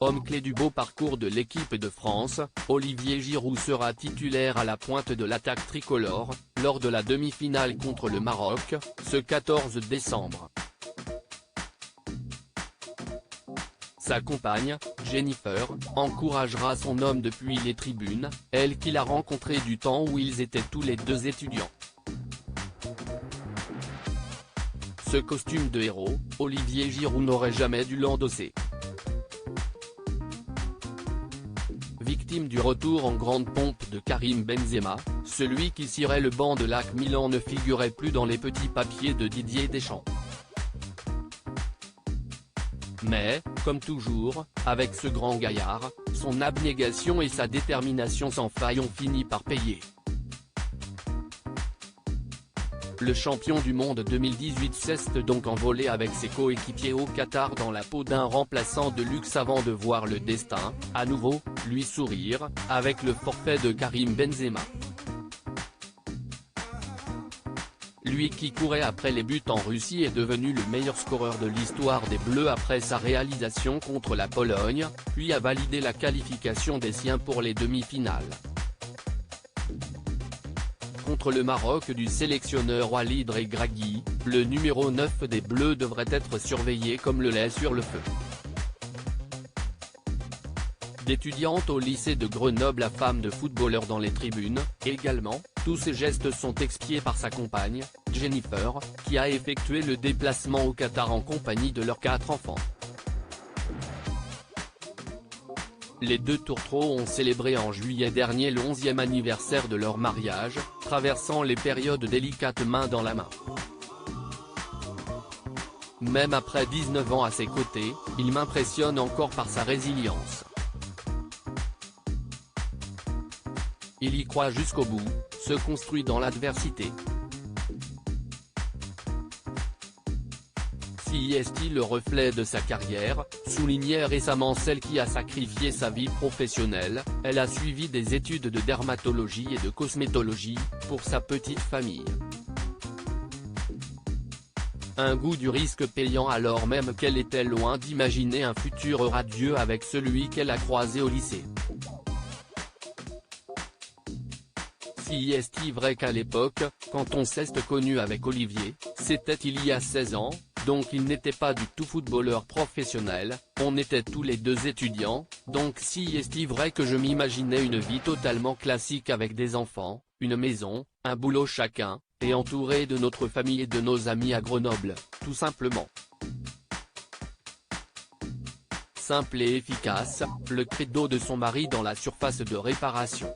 Homme clé du beau parcours de l'équipe de France, Olivier Giroud sera titulaire à la pointe de l'attaque tricolore, lors de la demi-finale contre le Maroc, ce 14 décembre. Sa compagne, Jennifer, encouragera son homme depuis les tribunes, elle qui l'a rencontré du temps où ils étaient tous les deux étudiants. Ce costume de héros, Olivier Giroud n'aurait jamais dû l'endosser. Victime du retour en grande pompe de Karim Benzema, celui qui cirait le banc de l'AC Milan ne figurait plus dans les petits papiers de Didier Deschamps. Mais, comme toujours, avec ce grand gaillard, son abnégation et sa détermination sans faille ont fini par payer. Le champion du monde 2018 s'est donc envolé avec ses coéquipiers au Qatar dans la peau d'un remplaçant de luxe avant de voir le destin, à nouveau, lui sourire, avec le forfait de Karim Benzema. Lui qui courait après les buts en Russie est devenu le meilleur scoreur de l'histoire des Bleus après sa réalisation contre la Pologne, puis a validé la qualification des siens pour les demi-finales. Contre le Maroc du sélectionneur Walid Regragui, le numéro 9 des Bleus devrait être surveillé comme le lait sur le feu. D'étudiante au lycée de Grenoble à femme de footballeur dans les tribunes, également, tous ces gestes sont expiés par sa compagne, Jennifer, qui a effectué le déplacement au Qatar en compagnie de leurs 4 enfants. Les deux tourtereaux ont célébré en juillet dernier le 11e anniversaire de leur mariage, traversant les périodes délicates main dans la main. Même après 19 ans à ses côtés, il m'impressionne encore par sa résilience. Il y croit jusqu'au bout, se construit dans l'adversité. Si est le reflet de sa carrière, soulignait récemment celle qui a sacrifié sa vie professionnelle, elle a suivi des études de dermatologie et de cosmétologie, pour sa petite famille. Un goût du risque payant alors même qu'elle était loin d'imaginer un futur radieux avec celui qu'elle a croisé au lycée. Si est vrai qu'à l'époque, quand on s'est connu avec Olivier, c'était il y a 16 ans, donc il n'était pas du tout footballeur professionnel, on était tous les deux étudiants, donc si est vrai que je m'imaginais une vie totalement classique avec des enfants, une maison, un boulot chacun, et entouré de notre famille et de nos amis à Grenoble, tout simplement. Simple et efficace, le credo de son mari dans la surface de réparation.